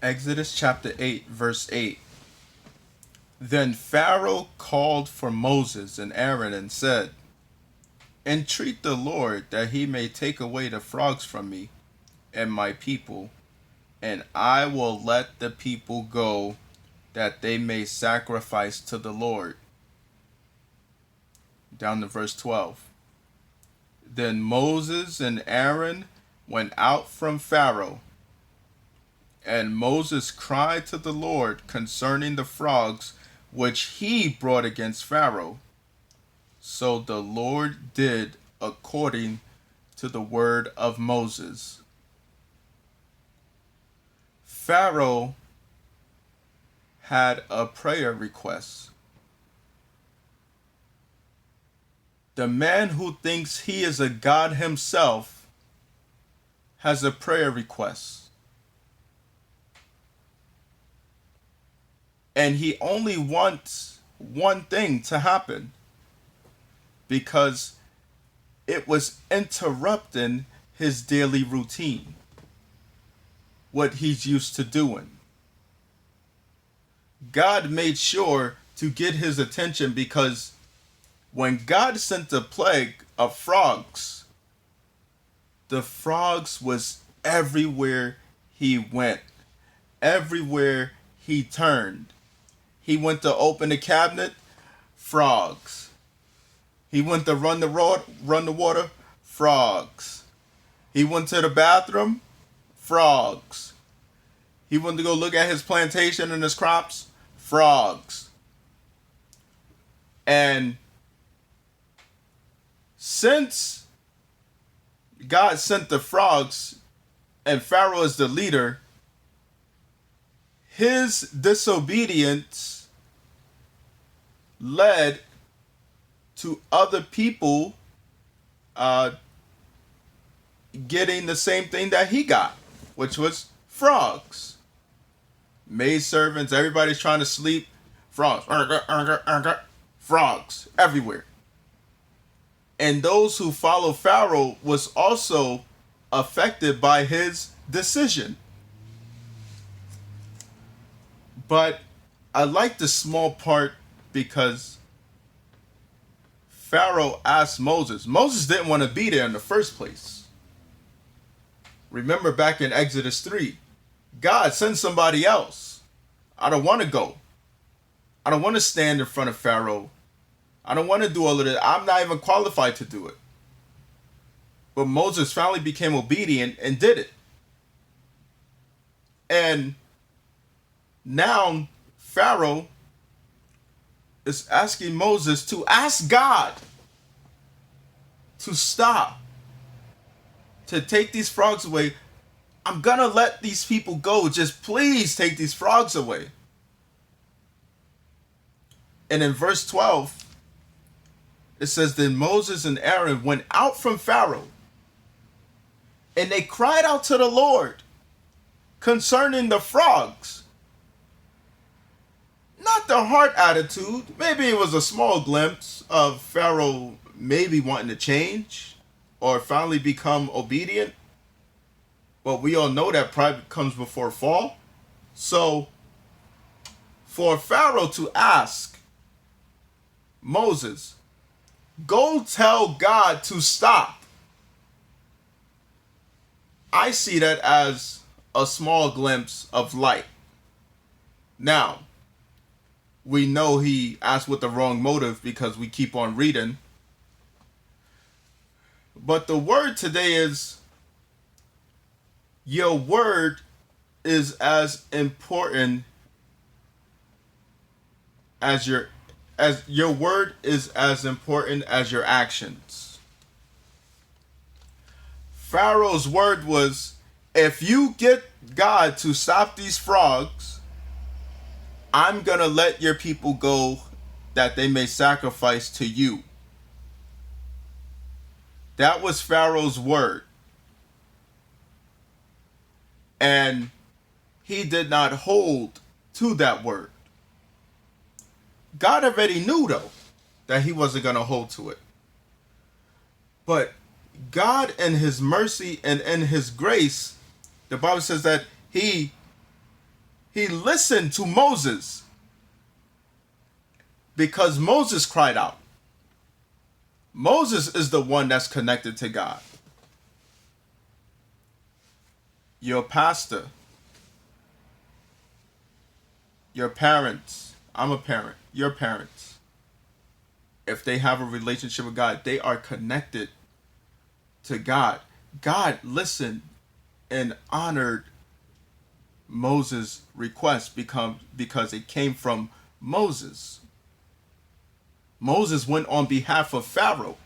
Exodus chapter 8, verse 8. Then Pharaoh called for Moses and Aaron and said, Entreat the Lord that he may take away the frogs from me and my people, and I will let the people go, that they may sacrifice to the Lord. Down to verse 12. Then Moses and Aaron went out from Pharaoh, and Moses cried to the Lord concerning the frogs which he brought against Pharaoh. So the Lord did according to the word of Moses. Pharaoh had a prayer request. The man who thinks he is a god himself has a prayer request. And he only wants one thing to happen, because it was interrupting his daily routine, what he's used to doing. God made sure to get his attention, because when God sent the plague of frogs, the frogs was everywhere he went, everywhere he turned. He went to open the cabinet, frogs. He went to run the water, frogs. He went to the bathroom, frogs. He went to go look at his plantation and his crops, frogs. And since God sent the frogs and Pharaoh is the leader, his disobedience led to other people getting the same thing that he got, which was frogs. Maid servants, everybody's trying to sleep, frogs. Frogs everywhere. And those who follow Pharaoh was also affected by his decision. But I like the small part, because Pharaoh asked Moses. Moses didn't want to be there in the first place. Remember back in Exodus 3, God, send somebody else. I don't want to go. I don't want to stand in front of Pharaoh. I don't want to do all of this. I'm not even qualified to do it. But Moses finally became obedient and did it. And now Pharaoh is asking Moses to ask God to stop, to take these frogs away. I'm gonna let these people go. Just please take these frogs away. And in verse 12, it says, Then Moses and Aaron went out from Pharaoh, and they cried out to the Lord concerning the frogs. Not the heart attitude. Maybe it was a small glimpse of Pharaoh maybe wanting to change or finally become obedient. But we all know that pride comes before fall. So for Pharaoh to ask Moses, go tell God to stop, I see that as a small glimpse of light. Now, we know he asked with the wrong motive, because we keep on reading. But the word today is, your word is as important as your word is as important as your actions. Pharaoh's word was, if you get God to stop these frogs, I'm going to let your people go, that they may sacrifice to you. That was Pharaoh's word. And he did not hold to that word. God already knew, though, that he wasn't going to hold to it. But God, in his mercy and in his grace, the Bible says that he He listened to Moses because Moses cried out. Moses is the one that's connected to God. Your pastor, your parents, I'm a parent, your parents, if they have a relationship with God, they are connected to God. God listened and honored Moses' request because it came from Moses. Moses went on behalf of Pharaoh,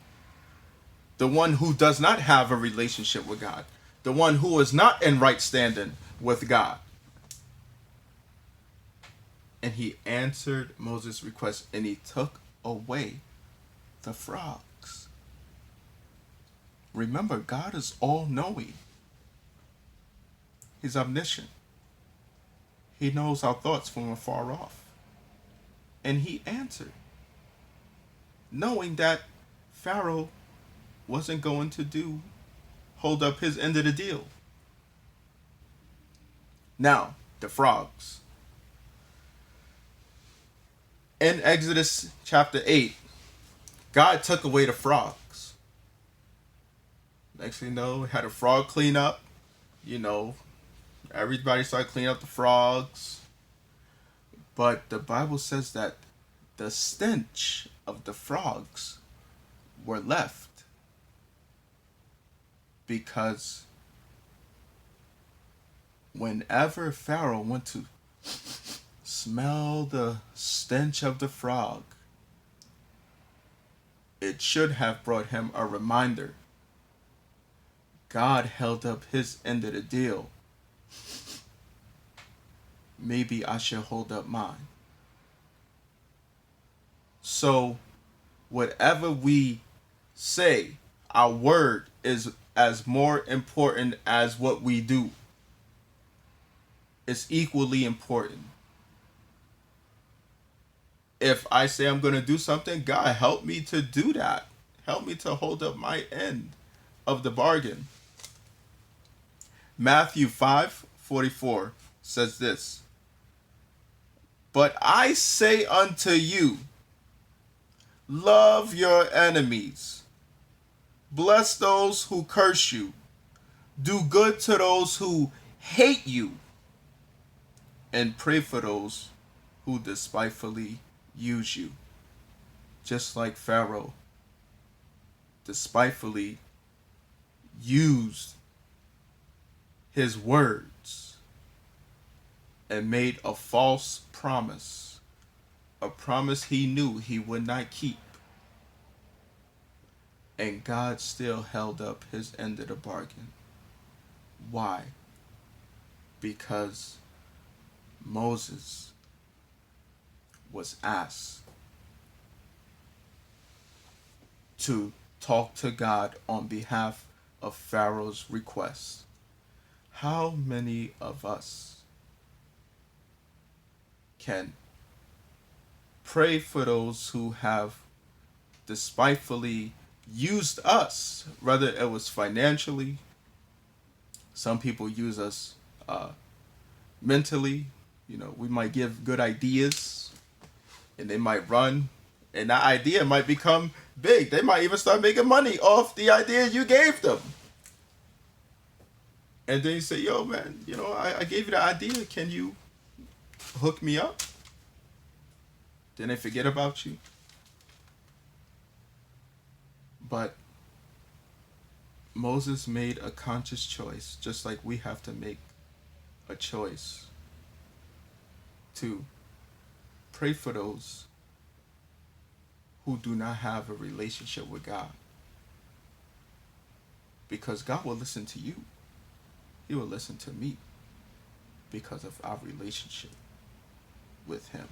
the one who does not have a relationship with God, the one who is not in right standing with God. And he answered Moses' request, and he took away the frogs. Remember, God is all-knowing. He's omniscient. He knows our thoughts from afar off. And he answered, knowing that Pharaoh wasn't going to hold up his end of the deal. Now, the frogs. In Exodus chapter 8, God took away the frogs. Next thing you know, had a frog clean up. Everybody started cleaning up the frogs. But the Bible says that the stench of the frogs were left because whenever Pharaoh went to smell the stench of the frog, it should have brought him a reminder. God held up his end of the deal. Maybe I should hold up mine. So, whatever we say, our word is as more important as what we do. It's equally important. If I say I'm going to do something, God, help me to do that. Help me to hold up my end of the bargain. Matthew 5:44 says this, "But I say unto you, love your enemies, bless those who curse you, do good to those who hate you, and pray for those who despitefully use you." Just like Pharaoh despitefully used his words and made a false promise, a promise he knew he would not keep. And God still held up his end of the bargain. Why? Because Moses was asked to talk to God on behalf of Pharaoh's request. How many of us can pray for those who have despitefully used us, whether it was financially, some people use us mentally, we might give good ideas and they might run and that idea might become big. They might even start making money off the idea you gave them. And then you say, yo, man, I gave you the idea. Can you hook me up? Then they forget about you. But Moses made a conscious choice, just like we have to make a choice to pray for those who do not have a relationship with God. Because God will listen to you. He will listen to me because of our relationship with him.